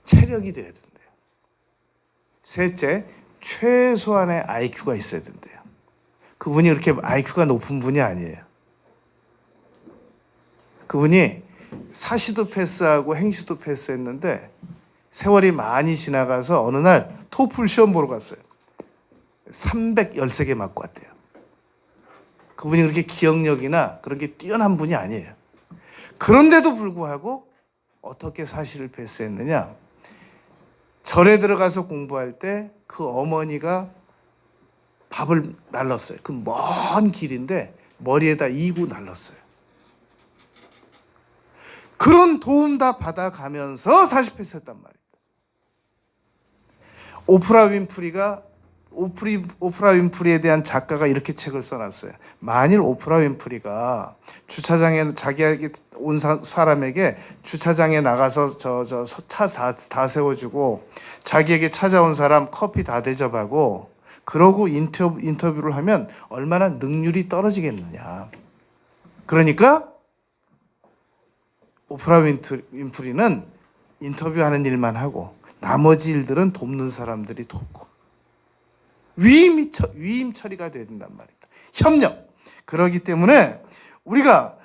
Speaker 1: 체력이 돼야 된대요. 셋째, 최소한의 IQ가 있어야 된대요. 그분이 그렇게 IQ가 높은 분이 아니에요. 그분이 사시도 패스하고 행시도 패스했는데 세월이 많이 지나가서 어느 날 토플 시험 보러 갔어요. 313개 맞고 왔대요. 그분이 그렇게 기억력이나 그런 게 뛰어난 분이 아니에요. 그런데도 불구하고 어떻게 사시를 패스했느냐? 절에 들어가서 공부할 때 그 어머니가 밥을 날랐어요. 그 먼 길인데 머리에다 이고 날랐어요. 그런 도움 다 받아가면서 사시 패스했단 말입니다. 오프라 윈프리에 대한 작가가 이렇게 책을 써놨어요. 만일 오프라 윈프리가 주차장에 자기에게 온 사람에게 주차장에 나가서 차 다 세워주고 자기에게 찾아온 사람 커피 다 대접하고 그러고 인터뷰를 하면 얼마나 능률이 떨어지겠느냐. 그러니까 오프라 윈프리는 인터뷰하는 일만 하고 나머지 일들은 돕는 사람들이 돕고 위임 처리가 돼야 된단 말입니다. 협력. 그렇기 때문에 우리가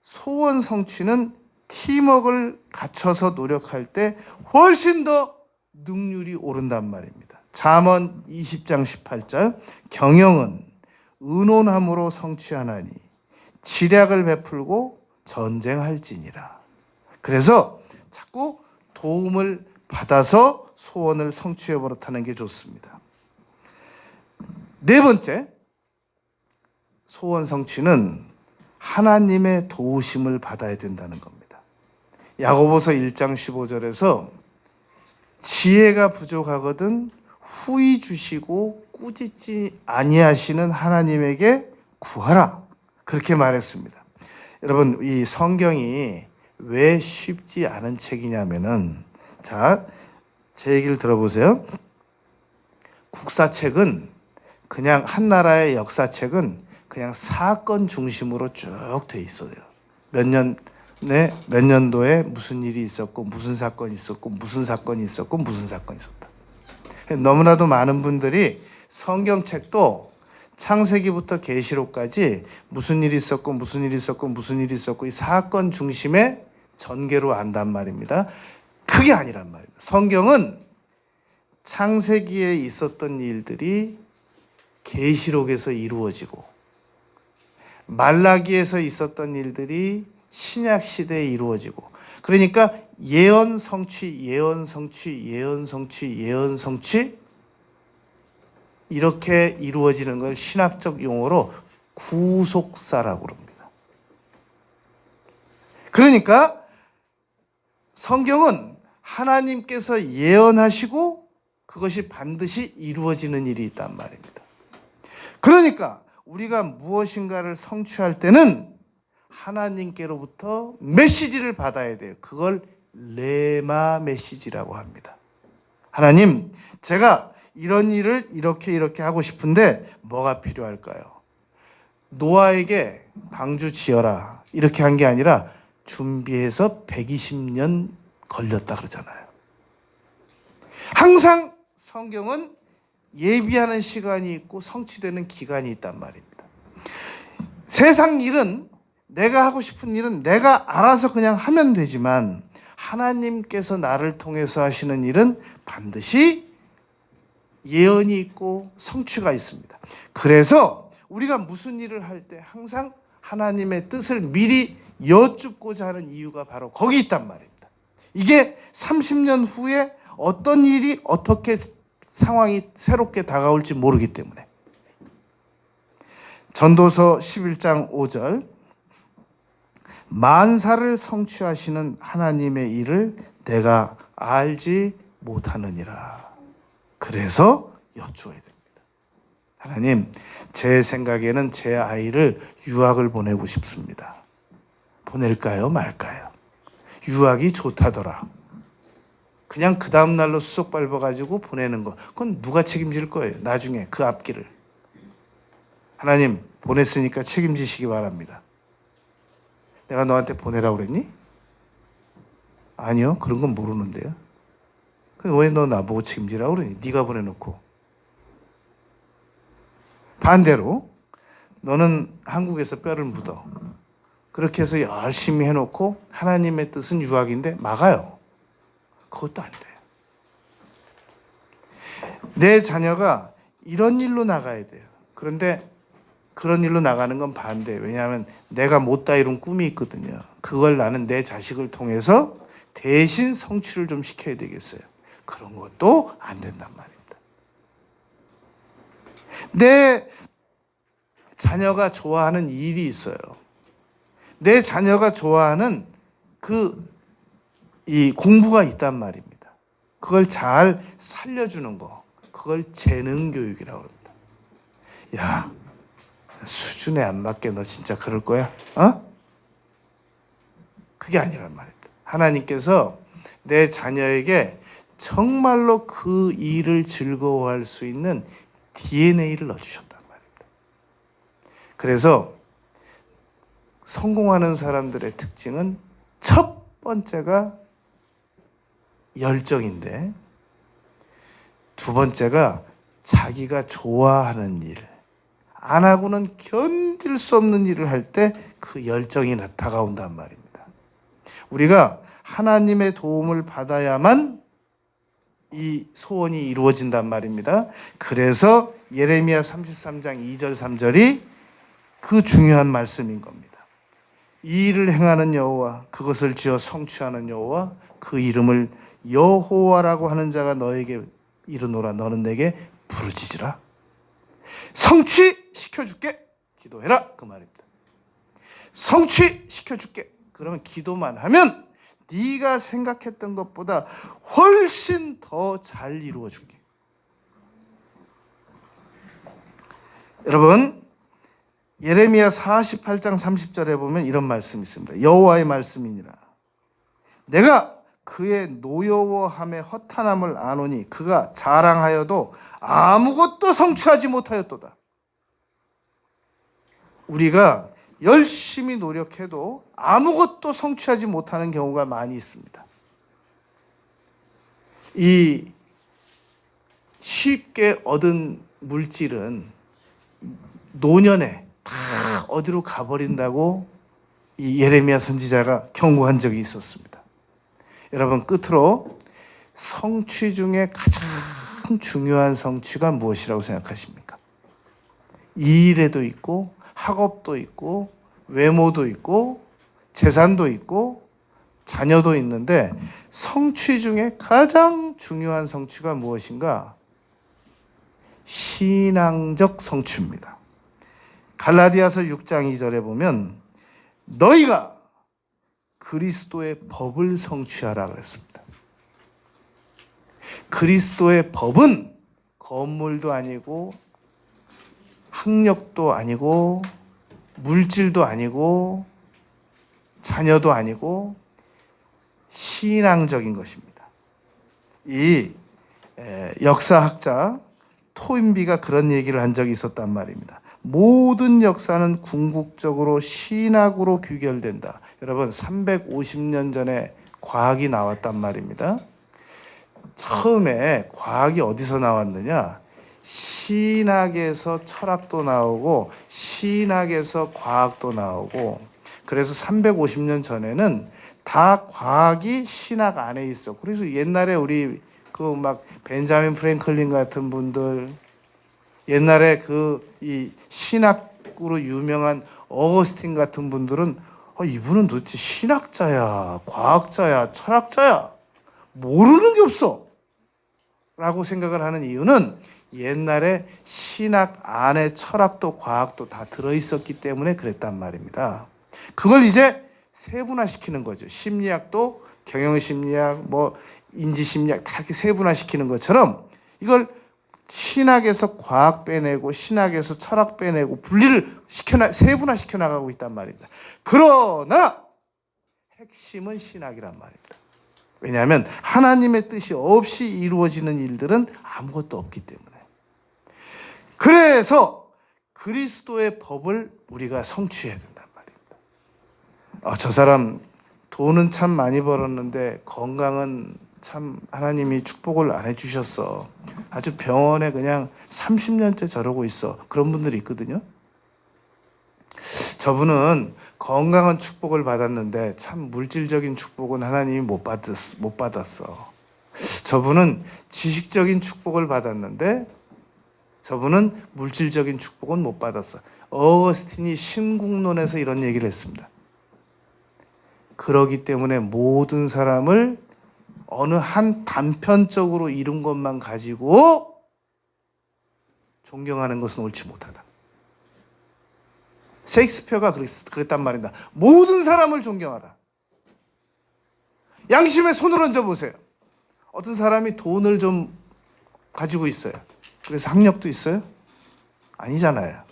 Speaker 1: 소원 성취는 팀워크를 갖춰서 노력할 때 훨씬 더 능률이 오른단 말입니다. 잠언 20장 18절 경영은 의논함으로 성취하나니 지략을 베풀고 전쟁할지니라. 그래서 자꾸 도움을 받아서 소원을 성취해 버릇하는 게 좋습니다. 네 번째, 소원 성취는 하나님의 도우심을 받아야 된다는 겁니다. 야고보서 1장 15절에서 지혜가 부족하거든 후히 주시고 꾸짖지 아니하시는 하나님에게 구하라. 그렇게 말했습니다. 여러분, 이 성경이 왜 쉽지 않은 책이냐면은, 자, 제 얘기를 들어보세요. 국사책은 그냥 한 나라의 역사책은 그냥 사건 중심으로 쭉 돼 있어요. 몇 년도에 무슨 일이 있었고 무슨 사건이 있었고 무슨 사건이 있었고 무슨 사건이 있었다. 너무나도 많은 분들이 성경책도 창세기부터 계시록까지 무슨 일이 있었고 무슨 일이 있었고 무슨 일이 있었고 이 사건 중심의 전개로 안단 말입니다. 그게 아니란 말입니다. 성경은 창세기에 있었던 일들이 계시록에서 이루어지고 말라기에서 있었던 일들이 신약 시대에 이루어지고, 그러니까 예언 성취, 예언 성취, 예언 성취, 예언 성취 이렇게 이루어지는 걸 신학적 용어로 구속사라고 합니다. 그러니까 성경은 하나님께서 예언하시고 그것이 반드시 이루어지는 일이 있단 말입니다. 그러니까 우리가 무엇인가를 성취할 때는 하나님께로부터 메시지를 받아야 돼요. 그걸 레마 메시지라고 합니다. 하나님, 제가 이런 일을 이렇게 하고 싶은데 뭐가 필요할까요? 노아에게 방주 지어라 이렇게 한 게 아니라 준비해서 120년 걸렸다 그러잖아요. 항상 성경은 예비하는 시간이 있고 성취되는 기간이 있단 말입니다. 세상 일은, 내가 하고 싶은 일은 내가 알아서 그냥 하면 되지만 하나님께서 나를 통해서 하시는 일은 반드시 예언이 있고 성취가 있습니다. 그래서 우리가 무슨 일을 할 때 항상 하나님의 뜻을 미리 여쭙고자 하는 이유가 바로 거기 있단 말입니다. 이게 30년 후에 어떤 일이 어떻게 상황이 새롭게 다가올지 모르기 때문에. 전도서 11장 5절 만사를 성취하시는 하나님의 일을 내가 알지 못하느니라. 그래서 여쭈어야 됩니다. 하나님, 제 생각에는 제 아이를 유학을 보내고 싶습니다. 보낼까요, 말까요? 유학이 좋다더라. 그냥 그 다음 날로 수속 밟아가지고 보내는 거, 그건 누가 책임질 거예요? 나중에 그 앞길을. 하나님 보냈으니까 책임지시기 바랍니다. 내가 너한테 보내라고 그랬니? 아니요, 그런 건 모르는데요. 그럼 왜 너 나보고 책임지라고 그러니? 네가 보내놓고. 반대로 너는 한국에서 뼈를 묻어. 그렇게 해서 열심히 해놓고 하나님의 뜻은 유학인데 막아요. 그것도 안 돼요. 내 자녀가 이런 일로 나가야 돼요. 그런데 그런 일로 나가는 건 반대예요. 왜냐하면 내가 못다 이룬 꿈이 있거든요. 그걸 나는 내 자식을 통해서 대신 성취를 좀 시켜야 되겠어요. 그런 것도 안 된단 말입니다. 내 자녀가 좋아하는 일이 있어요. 내 자녀가 좋아하는 이 공부가 있단 말입니다. 그걸 잘 살려주는 거, 그걸 재능 교육이라고 합니다. 야, 수준에 안 맞게 너 진짜 그럴 거야? 그게 아니란 말입니다. 하나님께서 내 자녀에게 정말로 그 일을 즐거워할 수 있는 DNA를 넣어주셨단 말입니다. 그래서 성공하는 사람들의 특징은 첫 번째가 열정인데, 두 번째가 자기가 좋아하는 일, 안 하고는 견딜 수 없는 일을 할 때 그 열정이 다가온단 말입니다. 우리가 하나님의 도움을 받아야만 이 소원이 이루어진단 말입니다. 그래서 예레미야 33장 2절 3절이 그 중요한 말씀인 겁니다. 이 일을 행하는 여호와, 그것을 지어 성취하는 여호와, 그 이름을 여호와라고 하는 자가 너에게 이르노라. 너는 내게 부르짖으라. 성취시켜줄게. 기도해라. 그 말입니다. 성취시켜줄게. 그러면 기도만 하면 네가 생각했던 것보다 훨씬 더 잘 이루어줄게. 여러분, 예레미야 48장 30절에 보면 이런 말씀이 있습니다. 여호와의 말씀이니라. 내가 그의 노여워함의 허탄함을 아노니 그가 자랑하여도 아무것도 성취하지 못하였도다. 우리가 열심히 노력해도 아무것도 성취하지 못하는 경우가 많이 있습니다. 이 쉽게 얻은 물질은 노년에 다 어디로 가버린다고 이 예레미야 선지자가 경고한 적이 있었습니다. 여러분, 끝으로 성취 중에 가장 중요한 성취가 무엇이라고 생각하십니까? 이 일에도 있고 학업도 있고 외모도 있고 재산도 있고 자녀도 있는데, 성취 중에 가장 중요한 성취가 무엇인가? 신앙적 성취입니다. 갈라디아서 6장 2절에 보면 너희가 그리스도의 법을 성취하라 그랬습니다. 그리스도의 법은 건물도 아니고 학력도 아니고 물질도 아니고 자녀도 아니고 신앙적인 것입니다. 이 역사학자 토인비가 그런 얘기를 한 적이 있었단 말입니다. 모든 역사는 궁극적으로 신학으로 귀결된다. 여러분, 350년 전에 과학이 나왔단 말입니다. 처음에 과학이 어디서 나왔느냐? 신학에서 철학도 나오고 신학에서 과학도 나오고, 그래서 350년 전에는 다 과학이 신학 안에 있어. 그래서 옛날에 우리 막 벤자민 프랭클린 같은 분들, 옛날에 이 신학으로 유명한 어거스틴 같은 분들은 이분은 도대체 신학자야, 과학자야, 철학자야, 모르는 게 없어 라고 생각을 하는 이유는 옛날에 신학 안에 철학도 과학도 다 들어있었기 때문에 그랬단 말입니다. 그걸 이제 세분화시키는 거죠. 심리학도 경영심리학, 인지심리학 다 이렇게 세분화시키는 것처럼 이걸 신학에서 과학 빼내고 신학에서 철학 빼내고 분리를 세분화시켜 나가고 있단 말입니다. 그러나 핵심은 신학이란 말입니다. 왜냐하면 하나님의 뜻이 없이 이루어지는 일들은 아무것도 없기 때문에. 그래서 그리스도의 법을 우리가 성취해야 된단 말입니다. 저 사람 돈은 참 많이 벌었는데 건강은 참 하나님이 축복을 안 해주셨어. 아주 병원에 그냥 30년째 저러고 있어. 그런 분들이 있거든요. 저분은 건강한 축복을 받았는데 참 물질적인 축복은 하나님이 못 받았어. 저분은 지식적인 축복을 받았는데 저분은 물질적인 축복은 못 받았어. 어거스틴이 신국론에서 이런 얘기를 했습니다. 그러기 때문에 모든 사람을 어느 한 단편적으로 이룬 것만 가지고 존경하는 것은 옳지 못하다. 셰익스피어가 그랬단 말입니다. 모든 사람을 존경하라. 양심에 손을 얹어 보세요. 어떤 사람이 돈을 좀 가지고 있어요. 그래서 학력도 있어요? 아니잖아요.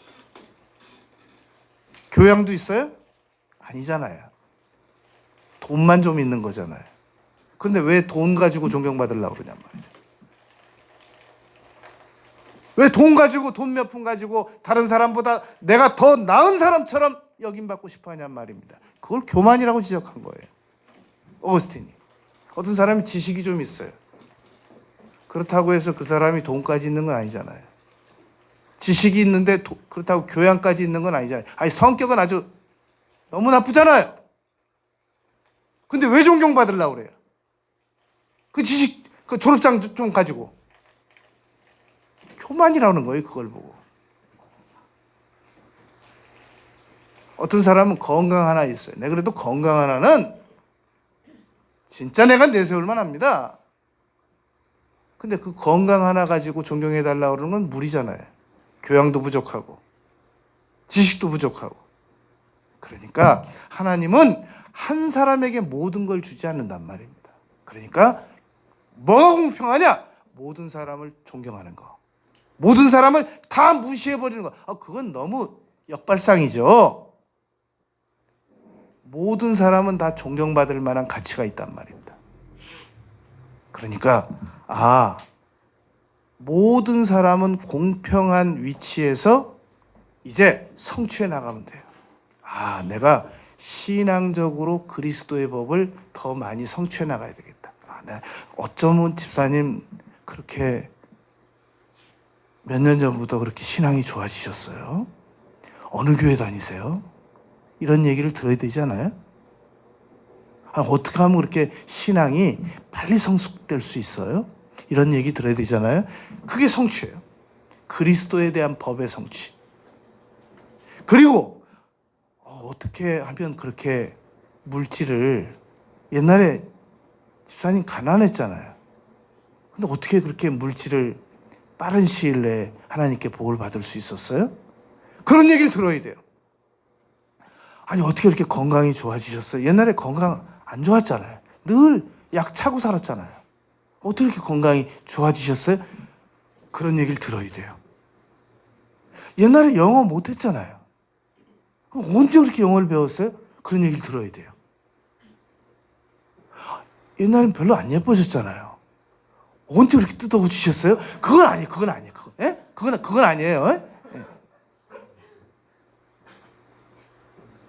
Speaker 1: 교양도 있어요? 아니잖아요. 돈만 좀 있는 거잖아요. 근데 왜 돈 가지고 존경받으려고 그러냔 말이죠. 왜 돈 가지고 돈 몇 푼 가지고 다른 사람보다 내가 더 나은 사람처럼 여김받고 싶어 하냔 말입니다. 그걸 교만이라고 지적한 거예요. 어거스틴이. 어떤 사람이 지식이 좀 있어요. 그렇다고 해서 그 사람이 돈까지 있는 건 아니잖아요. 지식이 있는데 그렇다고 교양까지 있는 건 아니잖아요. 아니 성격은 아주 너무 나쁘잖아요. 근데 왜 존경받으려고 그래요? 그 지식, 그 졸업장 좀 가지고. 교만이라는 거예요, 그걸 보고. 어떤 사람은 건강 하나 있어요. 내가 그래도 건강 하나는 진짜 내가 내세울 만합니다. 근데 그 건강 하나 가지고 존경해달라고 그러는 건 무리잖아요. 교양도 부족하고, 지식도 부족하고. 그러니까 하나님은 한 사람에게 모든 걸 주지 않는단 말입니다. 그러니까 뭐가 공평하냐? 모든 사람을 존경하는 거. 모든 사람을 다 무시해버리는 거. 그건 너무 역발상이죠. 모든 사람은 다 존경받을 만한 가치가 있단 말입니다. 그러니까 모든 사람은 공평한 위치에서 이제 성취해 나가면 돼요. 내가 신앙적으로 그리스도의 법을 더 많이 성취해 나가야 되겠다. 어쩌면 집사님 그렇게 몇 년 전부터 그렇게 신앙이 좋아지셨어요? 어느 교회 다니세요? 이런 얘기를 들어야 되잖아요. 어떻게 하면 그렇게 신앙이 빨리 성숙될 수 있어요? 이런 얘기 들어야 되잖아요. 그게 성취예요. 그리스도에 대한 법의 성취. 그리고 어떻게 하면 그렇게 물질을, 옛날에 집사님 가난했잖아요. 근데 어떻게 그렇게 물질을 빠른 시일 내에 하나님께 복을 받을 수 있었어요? 그런 얘기를 들어야 돼요. 아니 어떻게 이렇게 건강이 좋아지셨어요? 옛날에 건강 안 좋았잖아요. 늘 약 차고 살았잖아요. 어떻게 이렇게 건강이 좋아지셨어요? 그런 얘기를 들어야 돼요. 옛날에 영어 못했잖아요. 언제 그렇게 영어를 배웠어요? 그런 얘기를 들어야 돼요. 옛날엔 별로 안 예뻐졌잖아요. 언제 그렇게 뜯어고치셨어요? 그건 아니에요. 그건 아니에요. 그건 아니에요. 예?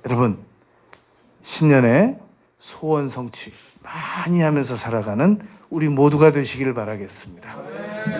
Speaker 1: 여러분, 신년에 소원 성취 많이 하면서 살아가는 우리 모두가 되시기를 바라겠습니다.